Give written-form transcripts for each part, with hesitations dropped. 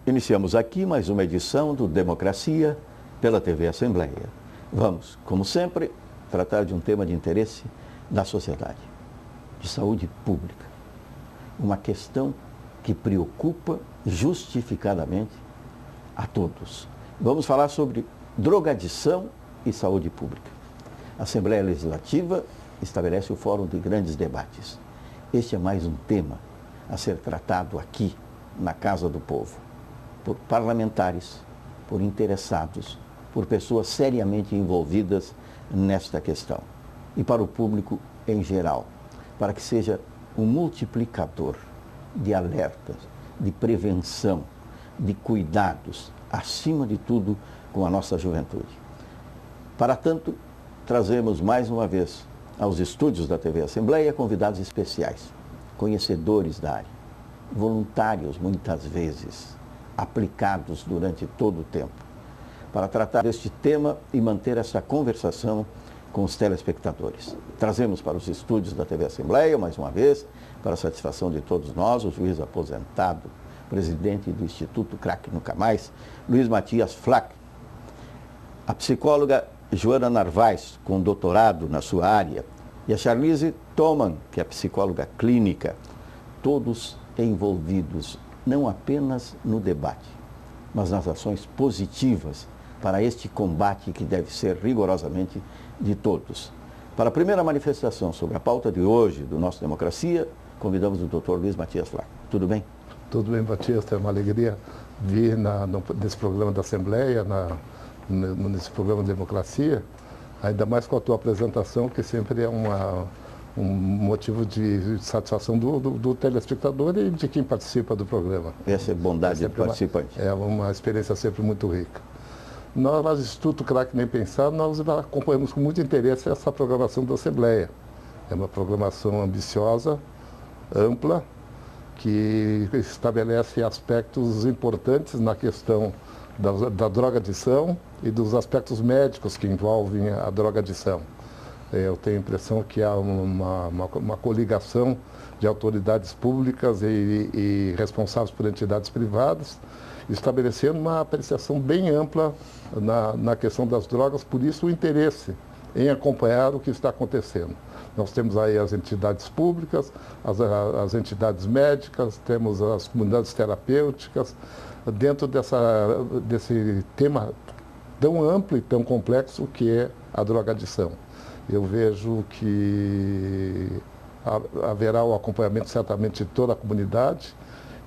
Iniciamos aqui mais uma edição do Democracia pela TV Assembleia. Vamos, como sempre, tratar de um tema de interesse da sociedade, de saúde pública. Uma questão que preocupa justificadamente a todos. Vamos falar sobre drogadição e saúde pública. A Assembleia Legislativa estabelece o fórum de grandes debates. Este é mais um tema a ser tratado aqui, na Casa do Povo, por parlamentares, por interessados, por pessoas seriamente envolvidas nesta questão. E para o público em geral, para que seja um multiplicador de alertas, de prevenção, de cuidados, acima de tudo com a nossa juventude. Para tanto, trazemos mais uma vez aos estúdios da TV Assembleia convidados especiais, conhecedores da área, voluntários muitas vezes, aplicados durante todo o tempo, para tratar deste tema e manter essa conversação com os telespectadores. Trazemos para os estúdios da TV Assembleia, mais uma vez, para a satisfação de todos nós, o juiz aposentado, presidente do Instituto Crack Nunca Mais, Luiz Matias Flack, a psicóloga Joana Narvaez, com doutorado na sua área, e a Charlize Thoman, que é psicóloga clínica, todos envolvidos não apenas no debate, mas nas ações positivas para este combate que deve ser rigorosamente de todos. Para a primeira manifestação sobre a pauta de hoje do nosso Democracia, convidamos o Dr. Luiz Matias Flack. Tudo bem? Tudo bem, Batista. É uma alegria vir nesse programa da Assembleia, nesse programa Democracia, ainda mais com a tua apresentação, que sempre é um motivo de satisfação do telespectador e de quem participa do programa. Essa é bondade do participante. É uma experiência sempre muito rica. Nós, lá do Instituto Crack Nem Pensar, nós acompanhamos com muito interesse essa programação da Assembleia. É uma programação ambiciosa, ampla, que estabelece aspectos importantes na questão da drogadição e dos aspectos médicos que envolvem a drogadição. Eu tenho a impressão que há uma coligação de autoridades públicas e responsáveis por entidades privadas, estabelecendo uma apreciação bem ampla na questão das drogas, por isso o interesse em acompanhar o que está acontecendo. Nós temos aí as entidades públicas, as entidades médicas, temos as comunidades terapêuticas, dentro desse tema tão amplo e tão complexo que é a drogadição. Eu vejo que haverá o acompanhamento certamente de toda a comunidade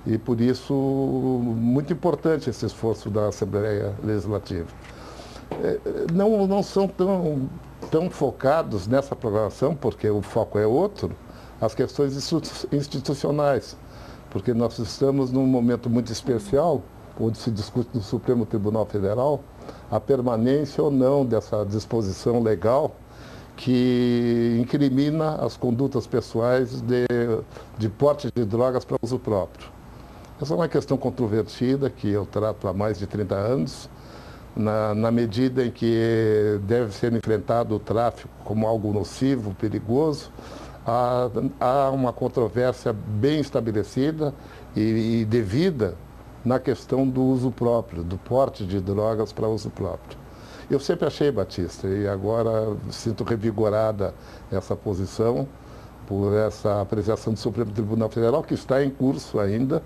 e, por isso, muito importante esse esforço da Assembleia Legislativa. Não são tão focados nessa programação, porque o foco é outro, as questões institucionais, porque nós estamos num momento muito especial, onde se discute no Supremo Tribunal Federal a permanência ou não dessa disposição legal que incrimina as condutas pessoais de porte de drogas para uso próprio. Essa é uma questão controvertida que eu trato há mais de 30 anos, na medida em que deve ser enfrentado o tráfico como algo nocivo, perigoso. Há uma controvérsia bem estabelecida e devida na questão do uso próprio, do porte de drogas para uso próprio. Eu sempre achei, Batista, e agora sinto revigorada essa posição por essa apreciação do Supremo Tribunal Federal, que está em curso ainda,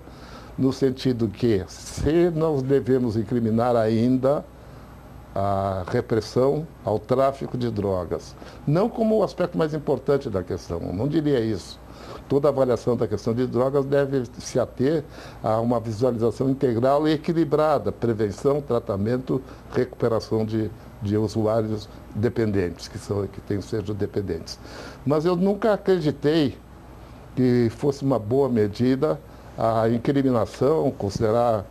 no sentido que, se nós devemos incriminar ainda a repressão ao tráfico de drogas, não como o aspecto mais importante da questão, não diria isso. Toda avaliação da questão de drogas deve se ater a uma visualização integral e equilibrada, prevenção, tratamento, recuperação de usuários dependentes, que sejam dependentes. Mas eu nunca acreditei que fosse uma boa medida a incriminação, considerar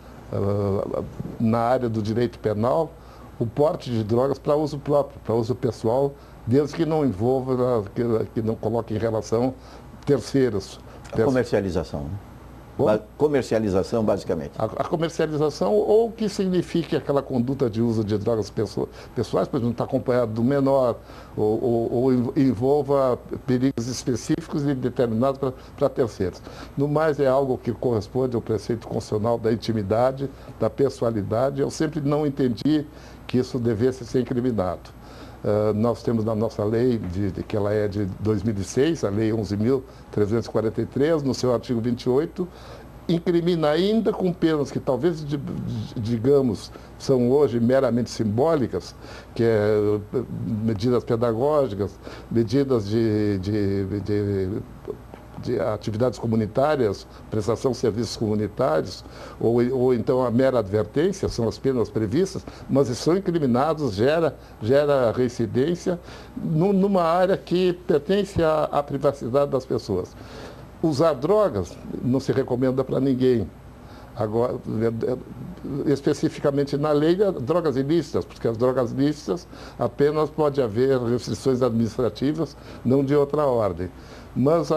na área do direito penal o porte de drogas para uso próprio, para uso pessoal, desde que não envolva, que não coloque em relação terceiros. A comercialização, né? Comercialização, basicamente. A comercialização, ou que signifique aquela conduta de uso de drogas pessoais, por exemplo, está acompanhado do menor, ou envolva perigos específicos e determinados para terceiros. No mais, é algo que corresponde ao preceito constitucional da intimidade, da pessoalidade. Eu sempre não entendi que isso devesse ser incriminado. Nós temos na nossa lei, que ela é de 2006, a Lei 11.343, no seu artigo 28, incrimina ainda com penas que talvez, digamos, são hoje meramente simbólicas, que é medidas pedagógicas, medidas de atividades comunitárias, prestação de serviços comunitários, ou então a mera advertência, são as penas previstas, mas são incriminados, gera reincidência numa área que pertence à privacidade das pessoas. Usar drogas não se recomenda para ninguém. Agora, especificamente na lei, drogas ilícitas, porque as drogas ilícitas apenas pode haver restrições administrativas, não de outra ordem. Mas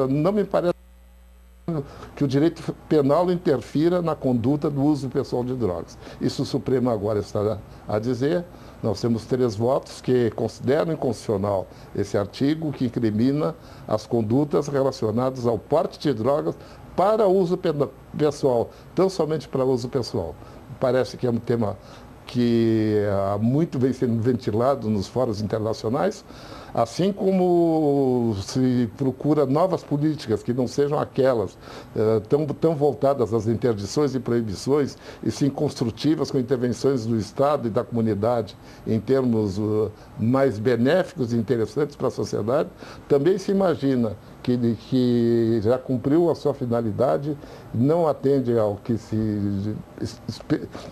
não me parece que o direito penal interfira na conduta do uso pessoal de drogas. Isso o Supremo agora está a dizer. Nós temos 3 votos que consideram inconstitucional esse artigo que incrimina as condutas relacionadas ao porte de drogas para uso pessoal, tão somente para uso pessoal. Parece que é um tema que há muito vem sendo ventilado nos fóruns internacionais, assim como se procura novas políticas que não sejam aquelas tão voltadas às interdições e proibições, e sim construtivas com intervenções do Estado e da comunidade em termos mais benéficos e interessantes para a sociedade. Também se imagina que já cumpriu a sua finalidade, não atende ao que se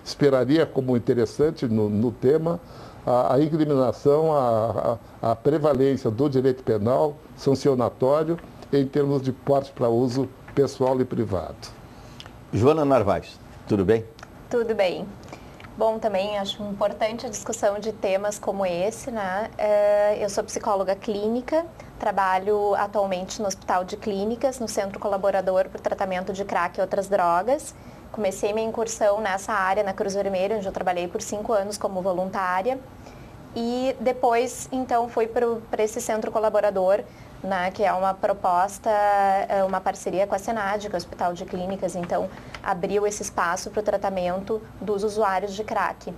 esperaria como interessante no tema, a incriminação, a prevalência do direito penal sancionatório em termos de porte para uso pessoal e privado. Joana Narvaez, tudo bem? Tudo bem. Bom, também acho importante a discussão de temas como esse, né? Eu sou psicóloga clínica, trabalho atualmente no Hospital de Clínicas, no Centro Colaborador para o Tratamento de Crack e Outras Drogas. Comecei minha incursão nessa área na Cruz Vermelha, onde eu trabalhei por 5 anos como voluntária. E depois, então, fui para esse Centro Colaborador, né, que é uma proposta, uma parceria com a Senad, que é o Hospital de Clínicas, então abriu esse espaço para o tratamento dos usuários de crack.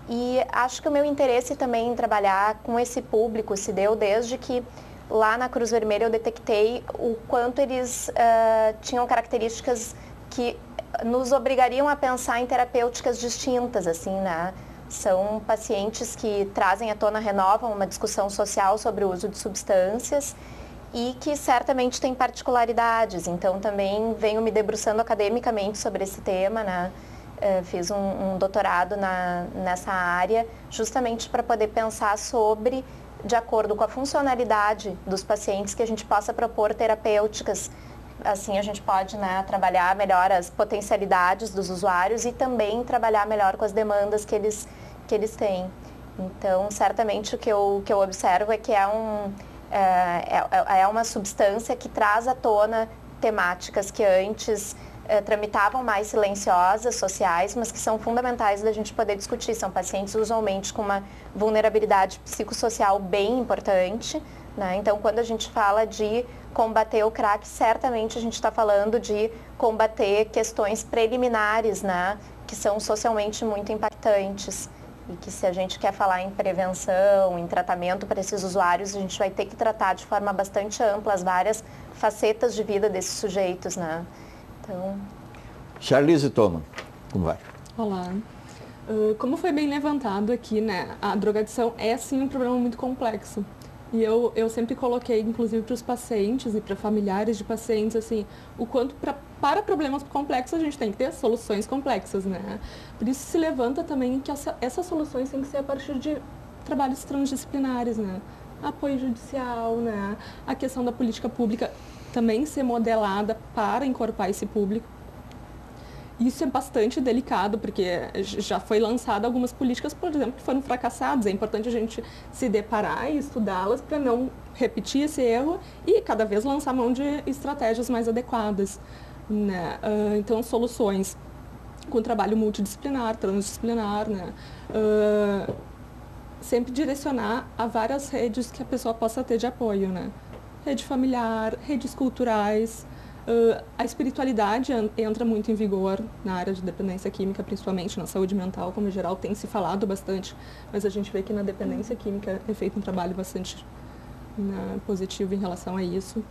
E acho que o meu interesse também em trabalhar com esse público se deu desde que lá na Cruz Vermelha eu detectei o quanto eles tinham características que nos obrigariam a pensar em terapêuticas distintas, assim, né? São pacientes que trazem à tona, renovam uma discussão social sobre o uso de substâncias e que certamente têm particularidades. Então, também venho me debruçando academicamente sobre esse tema, né? Fiz um doutorado nessa área, justamente para poder pensar sobre, de acordo com a funcionalidade dos pacientes, que a gente possa propor terapêuticas. Assim, a gente pode, né, trabalhar melhor as potencialidades dos usuários e também trabalhar melhor com as demandas que eles têm. Então, certamente, o que eu observo é que é uma substância que traz à tona temáticas que antes tramitavam mais silenciosas, sociais, mas que são fundamentais da gente poder discutir. São pacientes usualmente com uma vulnerabilidade psicossocial bem importante, né? Então, quando a gente fala de combater o crack, certamente a gente está falando de combater questões preliminares, né, que são socialmente muito impactantes. E que se a gente quer falar em prevenção, em tratamento para esses usuários, a gente vai ter que tratar de forma bastante ampla as várias facetas de vida desses sujeitos, né? Então... Charlize Thoman, como vai? Olá. Como foi bem levantado aqui, né, a drogadição é sim um problema muito complexo. E eu sempre coloquei, inclusive para os pacientes e para familiares de pacientes, assim, o quanto para problemas complexos a gente tem que ter soluções complexas, né? Por isso se levanta também que essas soluções têm que ser a partir de trabalhos transdisciplinares, né? Apoio judicial, né? A questão da política pública também ser modelada para encorpar esse público. Isso é bastante delicado, porque já foi lançada algumas políticas, por exemplo, que foram fracassadas. É importante a gente se deparar e estudá-las para não repetir esse erro e cada vez lançar mão de estratégias mais adequadas. né? Então, soluções com trabalho multidisciplinar, transdisciplinar, né? Sempre direcionar a várias redes que a pessoa possa ter de apoio, né? Rede familiar, redes culturais, a espiritualidade entra muito em vigor na área de dependência química, principalmente na saúde mental, como em geral tem se falado bastante, mas a gente vê que na dependência química é feito um trabalho bastante, né, positivo em relação a isso.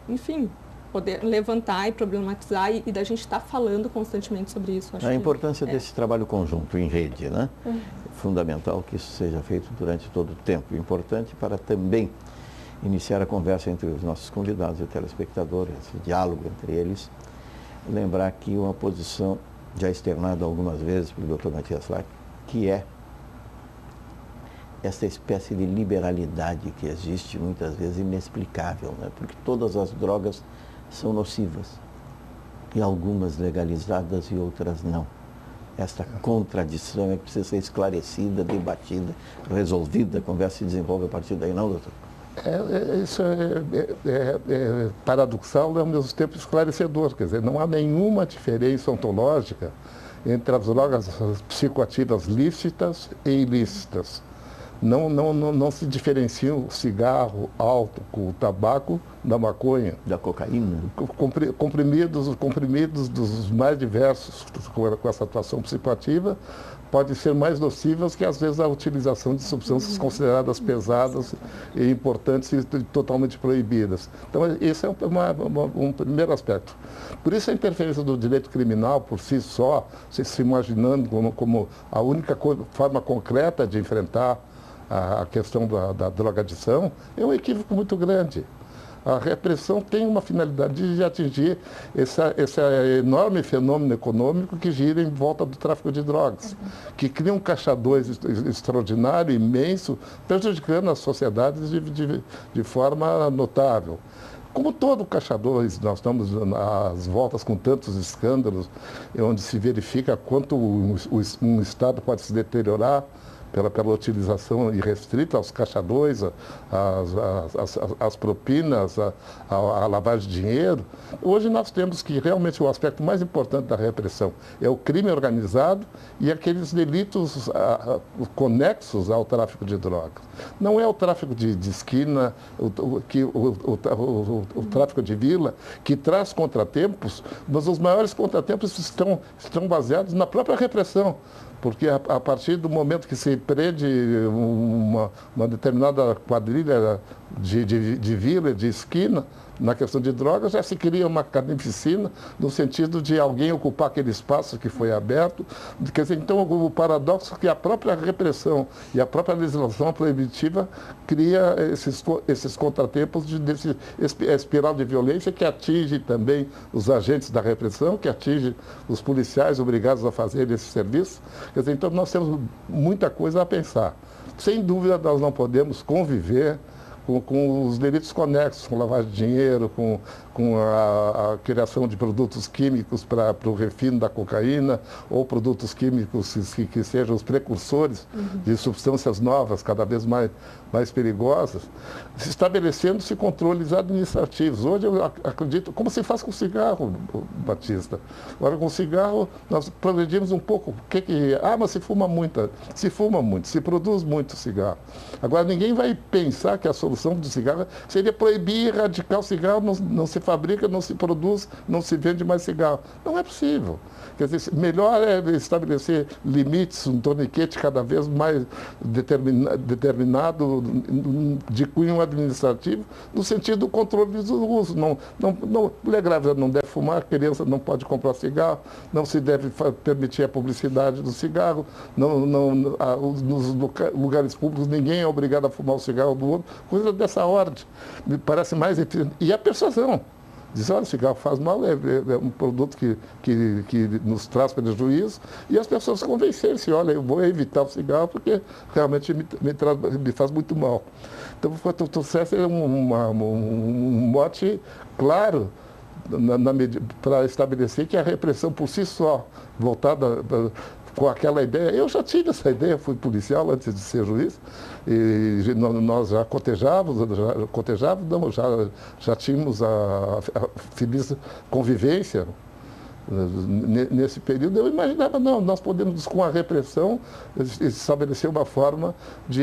Enfim, poder levantar e problematizar e da gente estar falando constantemente sobre isso. Acho a importância desse trabalho conjunto em rede, né? É fundamental que isso seja feito durante todo o tempo. Importante para também iniciar a conversa entre os nossos convidados e telespectadores, esse diálogo entre eles. Lembrar que uma posição já externada algumas vezes pelo Dr. Matias Lack, que é essa espécie de liberalidade que existe, muitas vezes inexplicável, né? Porque todas as drogas são nocivas, e algumas legalizadas e outras não. Esta contradição é que precisa ser esclarecida, debatida, resolvida, a conversa se desenvolve a partir daí, não, doutor? Isso é paradoxal e ao mesmo tempo esclarecedor, quer dizer, não há nenhuma diferença ontológica entre as drogas psicoativas lícitas e ilícitas. Não se diferencia o cigarro, álcool, o tabaco da maconha. Da cocaína. Comprimidos dos mais diversos com essa atuação psicoativa podem ser mais nocivas que, às vezes, a utilização de substâncias consideradas pesadas e importantes e totalmente proibidas. Então, esse é um primeiro aspecto. Por isso, a interferência do direito criminal, por si só, se imaginando como a única forma concreta de enfrentar a questão da drogadição, é um equívoco muito grande. A repressão tem uma finalidade de atingir esse enorme fenômeno econômico que gira em volta do tráfico de drogas, que cria um caixa 2 extraordinário, imenso, prejudicando as sociedades de forma notável. Como todo caixa 2, nós estamos às voltas com tantos escândalos, onde se verifica quanto um Estado pode se deteriorar pela utilização irrestrita aos caixa 2, as propinas, a lavagem de dinheiro. Hoje nós temos que realmente o aspecto mais importante da repressão é o crime organizado e aqueles delitos conexos ao tráfico de drogas. Não é o tráfico de esquina, o tráfico de vila, que traz contratempos, mas os maiores contratempos estão baseados na própria repressão. Porque a partir do momento que se prende uma determinada quadrilha de vila, de esquina, na questão de drogas, já se cria uma carnificina no sentido de alguém ocupar aquele espaço que foi aberto. Quer dizer, então, o paradoxo é que a própria repressão e a própria legislação proibitiva cria esses contratempos desse espiral de violência que atinge também os agentes da repressão, que atinge os policiais obrigados a fazer esse serviço. Quer dizer, então, nós temos muita coisa a pensar. Sem dúvida, nós não podemos conviver com os delitos conexos, com lavagem de dinheiro, com a criação de produtos químicos para o refino da cocaína, ou produtos químicos que sejam os precursores de substâncias novas, cada vez mais perigosas, estabelecendo-se controles administrativos. Hoje eu acredito, como se faz com o cigarro, Batista. Agora, com o cigarro, nós progredimos um pouco. Mas se fuma muito, se produz muito cigarro. Agora, ninguém vai pensar que a solução do cigarro seria proibir e erradicar o cigarro, não se fabrica, não se produz, não se vende mais cigarro. Não é possível. Quer dizer, melhor é estabelecer limites, um torniquete cada vez mais determinado de cunho administrativo, no sentido do controle do uso. Mulher grávida não deve fumar, criança não pode comprar cigarro, não se deve permitir a publicidade do cigarro, nos lugares públicos ninguém é obrigado a fumar o cigarro do outro, coisa dessa ordem. Me parece mais eficiente. E a persuasão. Diz, olha, o cigarro faz mal, é um produto que nos traz prejuízo, e as pessoas convencerem-se, olha, eu vou evitar o cigarro porque realmente me faz muito mal. Então, o processo é um mote claro para estabelecer que a repressão por si só, voltada com aquela ideia. Eu já tive essa ideia, fui policial antes de ser juiz, e nós já cotejávamos, já tínhamos a feliz convivência. Nesse período, eu imaginava, não, nós podemos, com a repressão, estabelecer uma forma de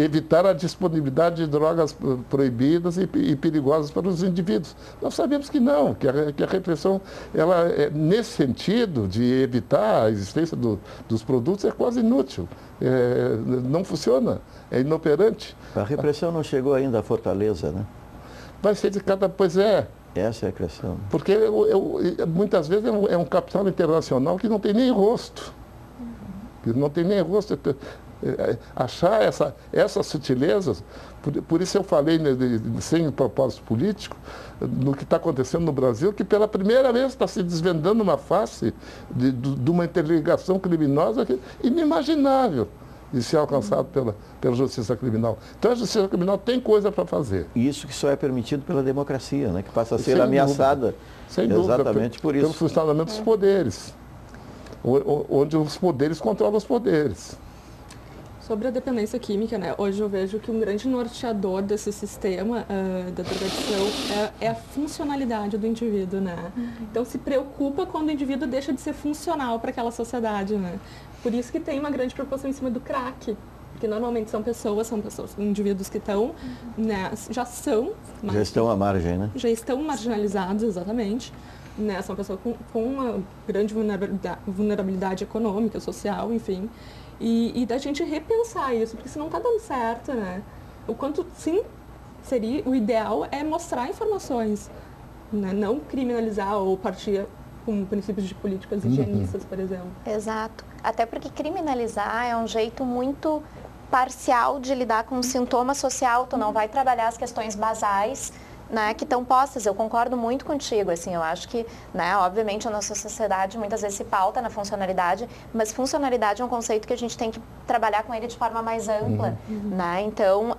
evitar a disponibilidade de drogas proibidas e perigosas para os indivíduos. Nós sabemos que não, que a repressão, ela, nesse sentido de evitar a existência dos produtos, é quase inútil. Não funciona, é inoperante. A repressão não chegou ainda à Fortaleza, né? Vai ser de cada... Pois é. Essa é a questão. Porque muitas vezes é um capital internacional que não tem nem rosto. Que não tem nem rosto. Achar essas sutilezas, por isso eu falei, né, sem propósito político, no que está acontecendo no Brasil, que pela primeira vez está se desvendando uma face de uma interligação criminosa inimaginável de ser alcançado pela justiça criminal. Então a justiça criminal tem coisa para fazer. E isso que só é permitido pela democracia, né? Que passa a ser Sem ameaçada dúvida. Sem dúvida, exatamente por isso. Pelo funcionamento dos poderes, onde os poderes controlam os poderes. Sobre a dependência química, né? Hoje eu vejo que um grande norteador desse sistema da drogadição é a funcionalidade do indivíduo, né? Então se preocupa quando o indivíduo deixa de ser funcional para aquela sociedade, né? Por isso que tem uma grande preocupação em cima do crack, porque normalmente são pessoas, indivíduos que estão, né, já estão à margem, né? Já estão marginalizados, exatamente. Né? São pessoas com uma grande vulnerabilidade econômica, social, enfim. E da gente repensar isso, porque se não está dando certo, né? O quanto, sim, o ideal é mostrar informações, né? Não criminalizar ou partir com princípios de políticas higienistas, por exemplo. Exato. Até porque criminalizar é um jeito muito parcial de lidar com um sintoma social. Tu não vai trabalhar as questões basais, né, que estão postas. Eu concordo muito contigo, assim, eu acho que, né, obviamente a nossa sociedade muitas vezes se pauta na funcionalidade, mas funcionalidade é um conceito que a gente tem que trabalhar com ele de forma mais ampla, né, então,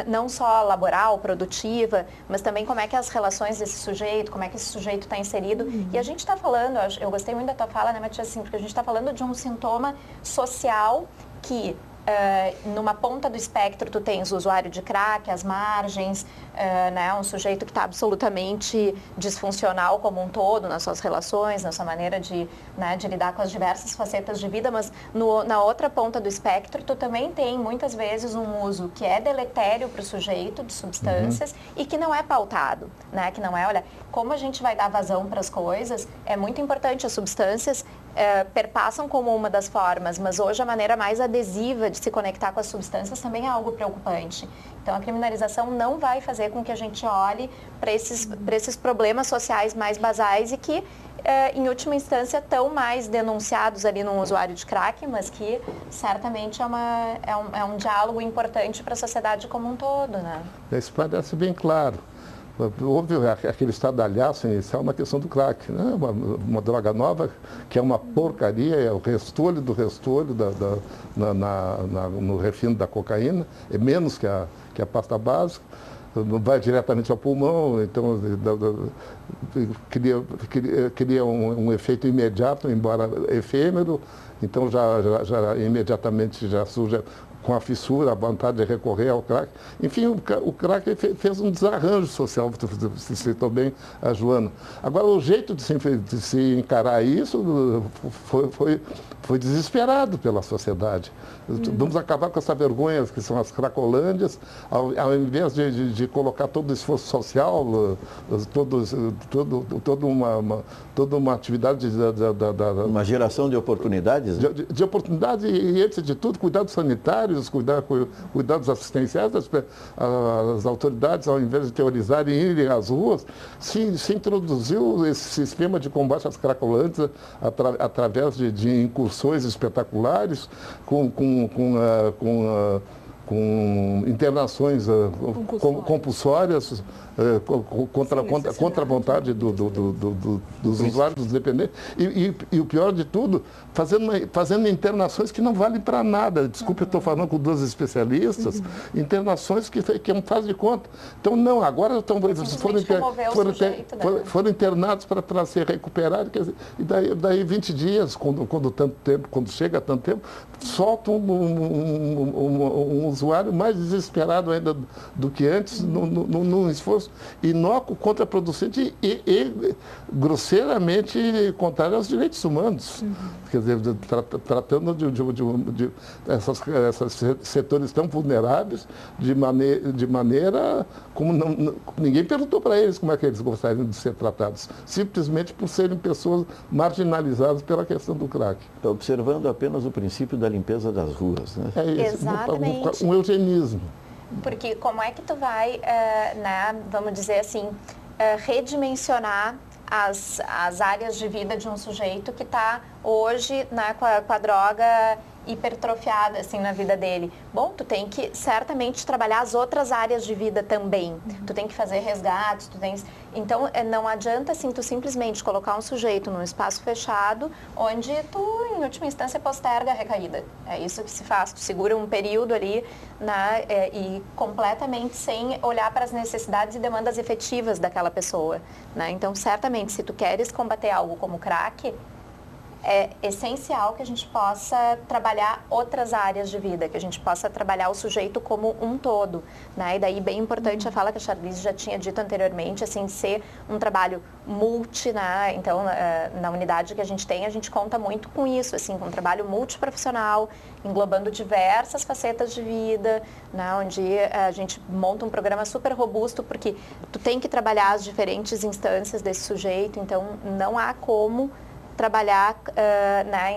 não só laboral, produtiva, mas também como é que as relações desse sujeito, como é que esse sujeito está inserido, e a gente está falando, eu gostei muito da tua fala, né, Matias, assim, porque a gente está falando de um sintoma social que numa ponta do espectro tu tens o usuário de crack, as margens, né, um sujeito que está absolutamente disfuncional como um todo nas suas relações, na sua maneira de lidar com as diversas facetas de vida, mas na outra ponta do espectro tu também tem muitas vezes um uso que é deletério para o sujeito de substâncias e que não é pautado, né, que não é, olha, como a gente vai dar vazão para as coisas, é muito importante, as substâncias perpassam como uma das formas, mas hoje a maneira mais adesiva de se conectar com as substâncias também é algo preocupante. Então, a criminalização não vai fazer com que a gente olhe para esses problemas sociais mais basais e que, em última instância, estão mais denunciados ali num usuário de crack, mas que certamente é um diálogo importante para a sociedade como um todo, né? Isso parece bem claro. Houve aquele estardalhaço inicial na questão do crack, né? Uma droga nova que é uma porcaria, é o restolho do restolho no refino da cocaína, é menos que a pasta básica, não vai diretamente ao pulmão, então cria um efeito imediato, embora efêmero, então já imediatamente já surge com a fissura, a vontade de recorrer ao crack. Enfim, o crack fez um desarranjo social, você citou bem a Joana. Agora, o jeito de se encarar isso foi desesperado pela sociedade. Vamos acabar com essa vergonha que são as cracolândias, ao invés de colocar todo o esforço social, toda uma atividade uma geração de oportunidades, né? de oportunidades e, antes de tudo, cuidados sanitários, cuidados assistenciais. As autoridades, ao invés de teorizarem e irem às ruas, se introduziu esse sistema de combate às cracolândias através de incursões espetaculares, com internações compulsórias contra a vontade dos usuários, dos dependentes. E o pior de tudo, fazendo internações que não valem para nada. Desculpe, eu estou falando com duas especialistas, internações que não fazem de conta. Então, não, agora foram internados para ser recuperados, quer dizer, e daí 20 dias, quando chega tanto tempo, soltam um usuário mais desesperado ainda do que antes, num esforço inócuo, contraproducente e grosseiramente contrário aos direitos humanos. Quer dizer, tratando de esses setores tão vulneráveis de maneira como ninguém perguntou para eles como é que eles gostariam de ser tratados, simplesmente por serem pessoas marginalizadas pela questão do crack. Observando apenas o princípio da limpeza das ruas, né? É isso, exatamente. Um eugenismo. Porque como é que tu vai, vamos dizer assim, redimensionar as áreas de vida de um sujeito que está hoje com a droga hipertrofiada assim na vida dele? Bom, tu tem que certamente trabalhar as outras áreas de vida também. Tu tem que fazer resgates, então não adianta assim tu simplesmente colocar um sujeito num espaço fechado onde tu, em última instância, posterga a recaída. É isso que se faz, tu segura um período ali e completamente sem olhar para as necessidades e demandas efetivas daquela pessoa, né? Então, certamente, se tu queres combater algo como o crack, é essencial que a gente possa trabalhar outras áreas de vida, que a gente possa trabalhar o sujeito como um todo, né? E daí, bem importante a fala que a Charlize já tinha dito anteriormente, assim, ser um trabalho multi, né? Então, na unidade que a gente conta muito com isso, assim, com um trabalho multiprofissional, englobando diversas facetas de vida, né? Onde a gente monta um programa super robusto, porque tu tem que trabalhar as diferentes instâncias desse sujeito, então não há como trabalhar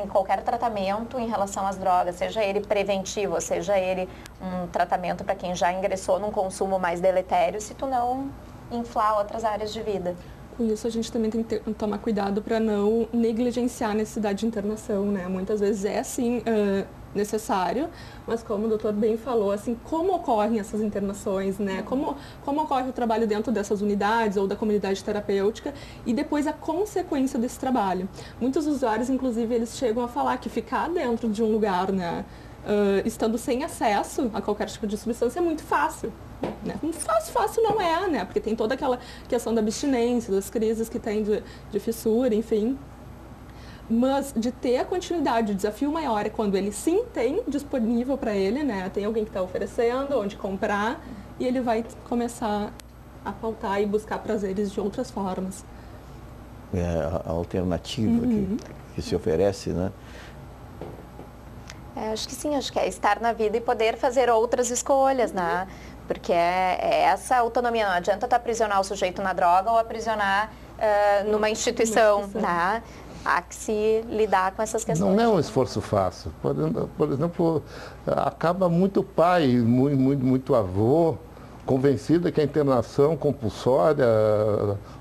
em qualquer tratamento em relação às drogas, seja ele preventivo, seja ele um tratamento para quem já ingressou num consumo mais deletério, se tu não inflar outras áreas de vida. Com isso, a gente também tem que tomar cuidado para não negligenciar a necessidade de internação, né? Muitas vezes é, sim, necessário, mas como o doutor bem falou, assim, como ocorrem essas internações, né? Como ocorre o trabalho dentro dessas unidades ou da comunidade terapêutica e depois a consequência desse trabalho. Muitos usuários, inclusive, eles chegam a falar que ficar dentro de um lugar, né, estando sem acesso a qualquer tipo de substância é muito fácil. Né? Fácil não é, né? Porque tem toda aquela questão da abstinência, das crises que tem de fissura, enfim. Mas de ter a continuidade, o desafio maior é quando ele sim tem disponível para ele, né? Tem alguém que está oferecendo, onde comprar, e ele vai começar a pautar e buscar prazeres de outras formas. É a alternativa que se oferece, né? Acho que sim, acho que é estar na vida e poder fazer outras escolhas, né? Porque é essa autonomia, não adianta tu aprisionar o sujeito na droga ou aprisionar numa instituição, né? Há que se lidar com essas questões. Não é um esforço fácil. Por exemplo, acaba muito pai, muito avô, convencida que a internação compulsória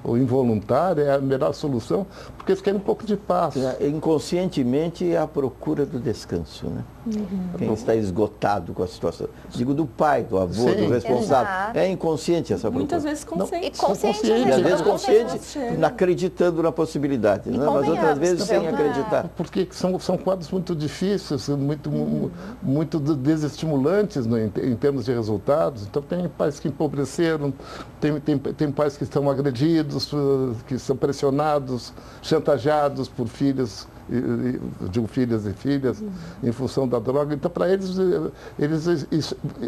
ou involuntária é a melhor solução, porque eles querem um pouco de paz. Inconscientemente é a procura do descanso, né? Quem está esgotado com a situação. Digo do pai, do avô, Sim, do responsável. exato. É inconsciente essa procura. Muitas vezes consciente. E consciente, E às vezes não, consciente, chega. acreditando na possibilidade, né? Mas outras vezes sem acreditar. Porque são quadros muito difíceis, muito desestimulantes, né, em termos de resultados. Então tem pais que empobreceram, tem pais que estão agredidos, que são pressionados, chantageados por filhas e filhas em função da droga. Então, para eles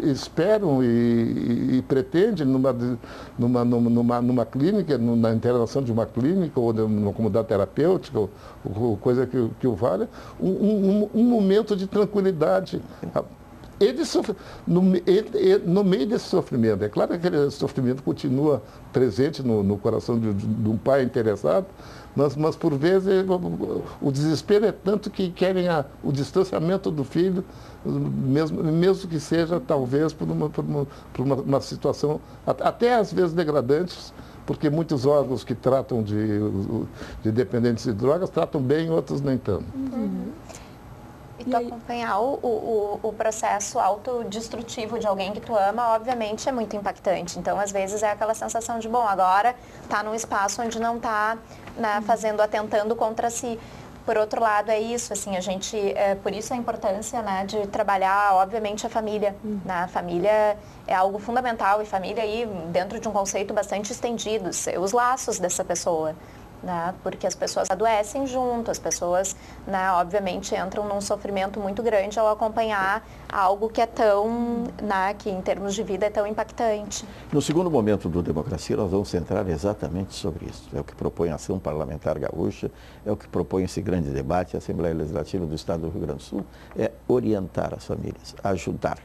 esperam e pretendem numa clínica, na internação de uma clínica ou numa comunidade terapêutica, ou coisa que o valha, um momento de tranquilidade. No meio desse sofrimento, é claro que aquele sofrimento continua presente no coração de um pai interessado, mas por vezes o desespero é tanto que querem o distanciamento do filho, mesmo que seja talvez por uma situação até às vezes degradante, porque muitos órgãos que tratam de dependentes de drogas tratam bem, outros nem tanto. E tu acompanhar o processo autodestrutivo de alguém que tu ama, obviamente, é muito impactante. Então, às vezes, é aquela sensação de, bom, agora tá num espaço onde não tá, né, atentando contra si. Por outro lado, é isso, assim, a gente, por isso a importância, né, de trabalhar, obviamente, a família. Né? A família é algo fundamental e família aí, dentro de um conceito bastante estendido, os laços dessa pessoa. Né? Porque as pessoas adoecem junto, as pessoas, né, obviamente, entram num sofrimento muito grande ao acompanhar algo que é tão, né, que em termos de vida é tão impactante. No segundo momento do Democracia, nós vamos centrar exatamente sobre isso. É o que propõe a Ação Parlamentar Gaúcha, é o que propõe esse grande debate, a Assembleia Legislativa do Estado do Rio Grande do Sul, é orientar as famílias, ajudar,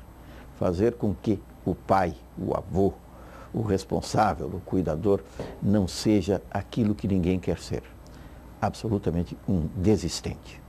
fazer com que o pai, o avô, o responsável, o cuidador, não seja aquilo que ninguém quer ser, absolutamente um desistente.